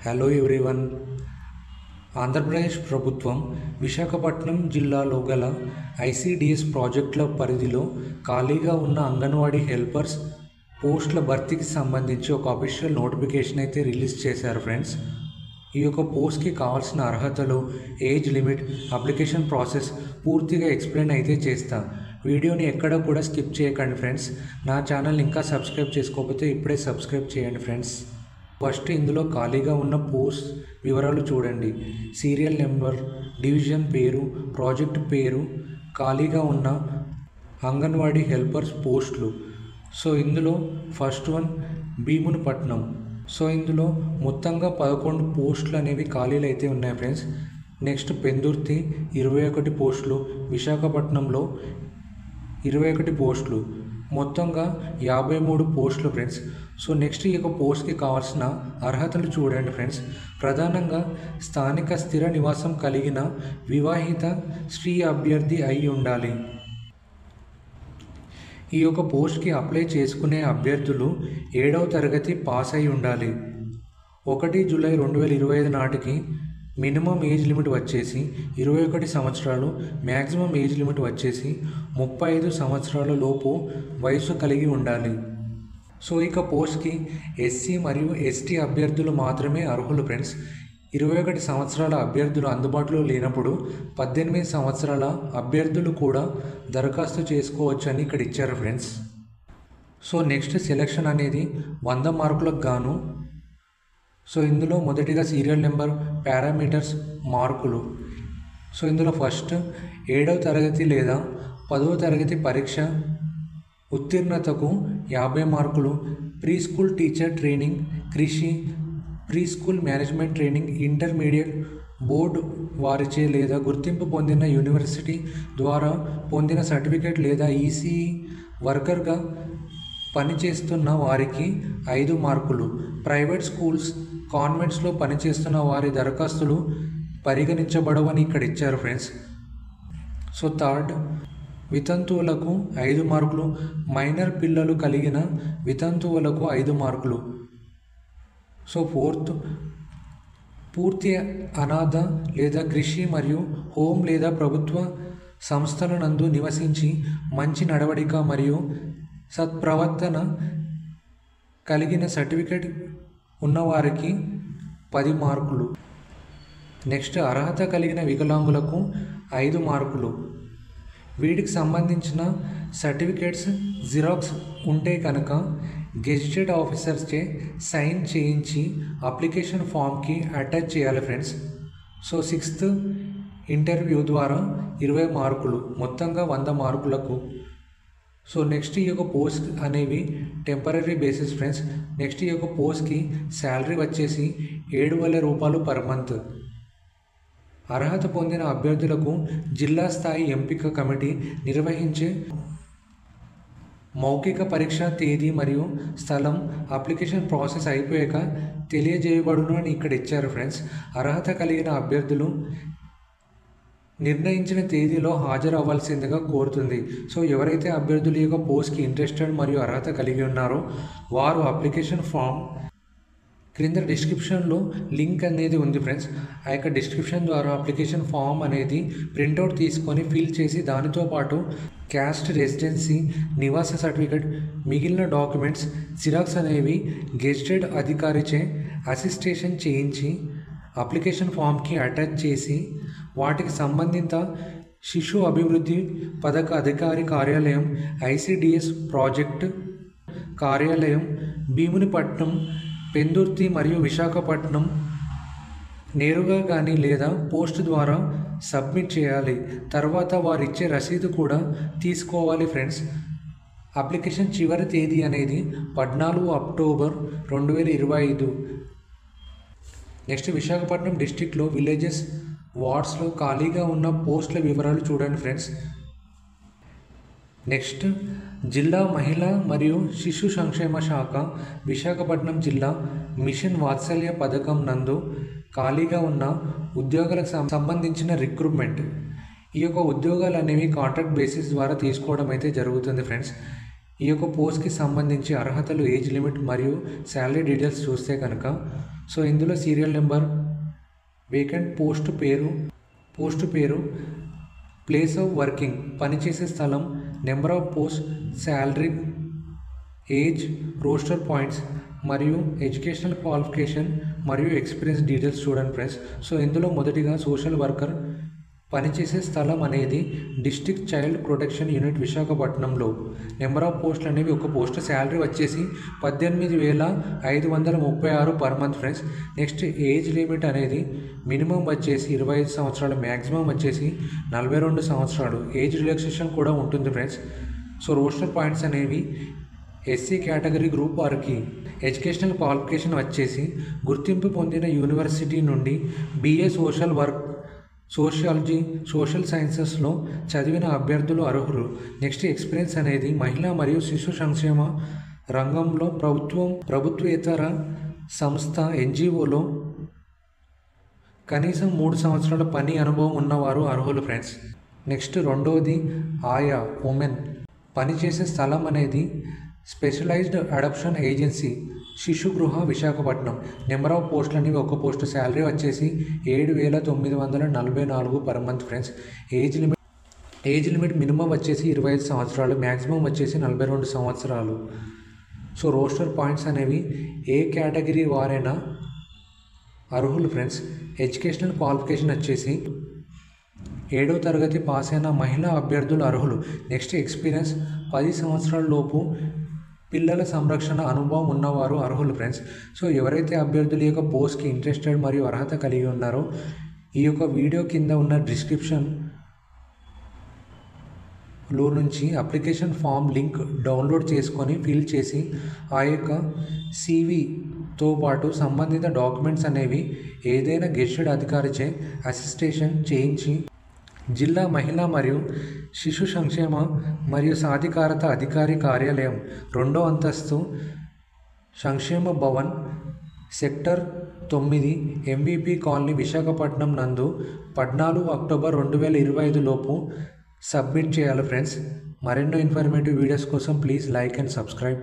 Hello everyone. Andhra Pradesh ప్రభుత్వం విశాఖపట్నం జిల్లాలో గల ఐసిడిఎస్ ప్రాజెక్టుల పరిధిలో ఖాళీగా ఉన్న అంగన్వాడీ హెల్పర్స్ పోస్టుల భర్తీకి సంబంధించి ఒక అఫీషియల్ నోటిఫికేషన్ అయితే రిలీజ్ చేశారు ఫ్రెండ్స్. ఈ యొక్క పోస్ట్కి కావాల్సిన అర్హతలు, ఏజ్ లిమిట్, అప్లికేషన్ ప్రాసెస్ పూర్తిగా ఎక్స్ప్లెయిన్ అయితే చేస్తా. వీడియోని ఎక్కడ కూడా స్కిప్ చేయకండి ఫ్రెండ్స్. నా ఛానల్ ఇంకా సబ్స్క్రైబ్ చేసుకోకపోతే ఇప్పుడే సబ్స్క్రైబ్ చేయండి ఫ్రెండ్స్. ఫస్ట్ ఇందులో ఖాళీగా ఉన్న పోస్ట్ వివరాలు చూడండి. సీరియల్ నెంబర్, డివిజన్ పేరు, ప్రాజెక్ట్ పేరు, ఖాళీగా ఉన్న అంగన్వాడీ హెల్పర్స్ పోస్టులు. సో ఇందులో ఫస్ట్ వన్ భీమునిపట్నం. సో ఇందులో మొత్తంగా 11 పోస్టులు అనేవి ఖాళీలు అయితే ఉన్నాయి ఫ్రెండ్స్. నెక్స్ట్ పెందుర్తి 21 పోస్టులు, విశాఖపట్నంలో 21 పోస్టులు, మొత్తంగా 53 పోస్టులు ఫ్రెండ్స్. సో నెక్స్ట్ ఈ యొక్క పోస్ట్కి కావాల్సిన అర్హతలు చూడండి ఫ్రెండ్స్. ప్రధానంగా స్థానిక స్థిర నివాసం కలిగిన వివాహిత స్త్రీ అభ్యర్థి అయి ఉండాలి. ఈ యొక్క పోస్ట్కి అప్లై చేసుకునే అభ్యర్థులు 7వ తరగతి పాస్ అయి ఉండాలి. 1 జూలై 2025 నాటికి మినిమం ఏజ్ లిమిట్ వచ్చేసి 21 సంవత్సరాలు, మ్యాక్సిమం ఏజ్ లిమిట్ వచ్చేసి 35 సంవత్సరాల లోపు వయసు కలిగి ఉండాలి. సో ఇక పోస్ట్కి ఎస్సీ మరియు ఎస్టీ అభ్యర్థులు మాత్రమే అర్హులు ఫ్రెండ్స్. 21 సంవత్సరాల అభ్యర్థులు అందుబాటులో లేనప్పుడు 18 సంవత్సరాల అభ్యర్థులు కూడా దరఖాస్తు చేసుకోవచ్చు అని ఇక్కడ ఇచ్చారు ఫ్రెండ్స్. సో నెక్స్ట్ సెలక్షన్ అనేది 100 మార్కులకు గాను. సో ఇందులో మొదటిగా సీరియల్ నెంబర్, పారామీటర్స్, మార్కులు. సో ఇందులో ఫస్ట్ 7వ తరగతి లేదా 10వ తరగతి పరీక్ష ఉత్తీర్ణతకు 50 మార్కులు, ప్రీ స్కూల్ టీచర్ ట్రైనింగ్, కృషి, pre school management training, intermediate board వారిచే లేదా గుర్తింపు పొందిన యూనివర్సిటీ ద్వారా పొందిన సర్టిఫికేట్ లేదా ఈసీఈ వర్కర్గా పనిచేస్తున్న వారికి 5 మార్కులు. ప్రైవేట్ స్కూల్స్, కాన్వెంట్స్లో పనిచేస్తున్న వారి దరఖాస్తులు పరిగణించబడవని ఇక్కడ ఇచ్చారు ఫ్రెండ్స్. సో థర్డ్ వితంతువులకు 5 మార్కులు, మైనర్ పిల్లలు కలిగిన వితంతువులకు 5 మార్కులు. సో ఫోర్త్ పూర్తి అనాథ లేదా కృషి మరియు హోమ్ లేదా ప్రభుత్వ సంస్థల నందు నివసించి మంచి నడవడిక మరియు సత్ప్రవర్తన కలిగిన సర్టిఫికేట్ ఉన్నవారికి 10 మార్కులు. నెక్స్ట్ అర్హత కలిగిన వికలాంగులకు 5 మార్కులు. వీటికి సంబంధించిన సర్టిఫికేట్స్ జిరాక్స్ ఉంటే కనుక గెజిటెడ్ ఆఫీసర్స్చే సైన్ చేయించి అప్లికేషన్ ఫామ్కి అటాచ్ చేయాలి ఫ్రెండ్స్. సో సిక్స్త్ ఇంటర్వ్యూ ద్వారా 20 మార్కులు, మొత్తంగా 100 మార్కులకు. సో నెక్స్ట్ ఈ యొక్క పోస్ట్ అనేవి టెంపరీ బేసిస్ ఫ్రెండ్స్. నెక్స్ట్ ఈ యొక్క పోస్ట్కి శాలరీ వచ్చేసి 7,000 రూపాయలు పర్ మంత్. అర్హత పొందిన అభ్యర్థులకు జిల్లా స్థాయి ఎంపిక కమిటీ నిర్వహించే మౌఖిక పరీక్ష తేదీ మరియు స్థలం అప్లికేషన్ ప్రాసెస్ అయిపోయాక తెలియజేయబడును అని ఇక్కడ ఇచ్చారు ఫ్రెండ్స్. అర్హత కలిగిన అభ్యర్థులు నిర్ణయించిన తేదీలో హాజరు అవ్వాల్సిందిగా కోరుతుంది. సో ఎవరైతే అభ్యర్థులు యొక్క పోస్ట్కి ఇంట్రెస్టెడ్ మరియు అర్హత కలిగి ఉన్నారో వారు అప్లికేషన్ ఫామ్ క్రింద డిస్క్రిప్షన్లో లింక్ అనేది ఉంది ఫ్రెండ్స్. ఆ యొక్క డిస్క్రిప్షన్ ద్వారా అప్లికేషన్ ఫామ్ అనేది ప్రింట్అవుట్ తీసుకొని ఫిల్ చేసి దానితో పాటు క్యాస్ట్, రెసిడెన్సీ, నివాస సర్టిఫికేట్, మిగిలిన డాక్యుమెంట్స్ జిరాక్స్ అనేవి గెజిటెడ్ అధికారిచే అసిస్టేషన్ చేయించి అప్లికేషన్ ఫామ్కి అటాచ్ చేసి వాటికి సంబంధిత శిశు అభివృద్ధి పథక అధికారి కార్యాలయం, ఐసిడిఎస్ ప్రాజెక్ట్ కార్యాలయం, భీమునిపట్నం, పెందుర్తి మరియు విశాఖపట్నం నేరుగా కానీ లేదా పోస్ట్ ద్వారా సబ్మిట్ చేయాలి. తర్వాత వారు ఇచ్చే రసీదు కూడా తీసుకోవాలి ఫ్రెండ్స్. అప్లికేషన్ చివరి తేదీ అనేది 14 అక్టోబర్ 2025. నెక్స్ట్ విశాఖపట్నం డిస్టిక్లో విలేజెస్, వార్డ్స్లో ఖాళీగా ఉన్న పోస్టుల వివరాలు చూడండి ఫ్రెండ్స్. నెక్స్ట్ జిల్లా మహిళా మరియు శిశు సంక్షేమ శాఖ విశాఖపట్నం జిల్లా మిషన్ వాత్సల్య పథకం నందు ఖాళీగా ఉన్న ఉద్యోగాలకు సంబంధించిన రిక్రూట్మెంట్. ఈ యొక్క ఉద్యోగాలు అనేవి కాంట్రాక్ట్ బేసిస్ ద్వారా తీసుకోవడం అయితే జరుగుతుంది ఫ్రెండ్స్. ఈ యొక్క పోస్ట్కి సంబంధించి అర్హతలు, ఏజ్ లిమిట్ మరియు శాలరీ డీటెయిల్స్ చూస్తే కనుక సో ఇందులో సీరియల్ నెంబర్, వేకెంట్ పోస్ట్ పేరు, ప్లేస్ ఆఫ్ వర్కింగ్ పనిచేసే స్థలం, number of post, salary, age, roster points మరియు ఎడ్యుకేషనల్ క్వాలిఫికేషన్ మరియు ఎక్స్పీరియన్స్ డీటెయిల్స్ చూడండి ఫ్రెండ్స్. సో ఇందులో మొదటిగా సోషల్ వర్కర్ పనిచేసే స్థలం అనేది డిస్ట్రిక్ట్ చైల్డ్ ప్రొటెక్షన్ యూనిట్ విశాఖపట్నంలో. నెంబర్ ఆఫ్ పోస్టులు అనేవి ఒక పోస్ట్, శాలరీ వచ్చేసి 18,536 per month friends. Next age limit అనేది మినిమం వచ్చేసి 25 సంవత్సరాలు, మ్యాక్సిమం వచ్చేసి 42 సంవత్సరాలు. ఏజ్ రిలాక్సేషన్ కూడా ఉంటుంది ఫ్రెండ్స్. సో రోస్టర్ పాయింట్స్ అనేవి ఎస్సీ కేటగిరీ గ్రూప్ వారికి ఎడ్యుకేషనల్ క్వాలిఫికేషన్ వచ్చేసి గుర్తింపు పొందిన యూనివర్సిటీ నుండి BA సోషల్ సైన్సెస్లో చదివిన అభ్యర్థులు అర్హులు. నెక్స్ట్ ఎక్స్పీరియన్స్ అనేది మహిళా మరియు శిశు సంక్షేమ రంగంలో ప్రభుత్వేతర సంస్థ NGOలో కనీసం 3 సంవత్సరాల పని అనుభవం ఉన్నవారు అర్హులు ఫ్రెండ్స్. నెక్స్ట్ రెండవది ఆయా ఉమెన్ పనిచేసే స్థలం అనేది specialised adoption agency Shishugriha Visakhapatnam. Number of పోస్టులు అనేవి ఒక పోస్టు, శాలరీ వచ్చేసి 7,944 per month friends. Age limit minimum వచ్చేసి 25 సంవత్సరాలు, మ్యాక్సిమం వచ్చేసి 42 సంవత్సరాలు. సో రోస్టర్ పాయింట్స్ అనేవి ఏ కేటగిరీ వారైనా అర్హులు ఫ్రెండ్స్. ఎడ్యుకేషనల్ క్వాలిఫికేషన్ వచ్చేసి 7వ తరగతి పాస్ అయిన మహిళా అభ్యర్థులు అర్హులు. నెక్స్ట్ ఎక్స్పీరియన్స్ 10 సంవత్సరాల లోపు పిల్లల సంరక్షణ అనుభవం ఉన్నవారు అర్హులు ఫ్రెండ్స్. సో ఎవరైతే అభ్యర్థులు ఈ యొక్క పోస్ట్కి ఇంట్రెస్టెడ్ మరియు అర్హత కలిగి ఉన్నారో ఈ యొక్క వీడియో కింద ఉన్న డిస్క్రిప్షన్లో నుంచి అప్లికేషన్ ఫామ్ లింక్ డౌన్లోడ్ చేసుకొని ఫిల్ చేసి ఆ యొక్క CVతో పాటు సంబంధిత డాక్యుమెంట్స్ అనేవి ఏదైనా గెజిటెడ్ అధికారిచే అసిస్టేషన్ చేయించి జిల్లా మహిళా మరియు శిశు సంక్షేమ మరియు సాధికారత అధికారి కార్యాలయం 2వ అంతస్తు సంక్షేమ Bhavan sector 9 MVP colony Visakhapatnam నందు 14 అక్టోబర్ 2025 లోపు సబ్మిట్ చేయాలి ఫ్రెండ్స్. మరెన్నో ఇన్ఫర్మేటివ్ వీడియోస్ కోసం ప్లీజ్ లైక్ అండ్ సబ్స్క్రైబ్.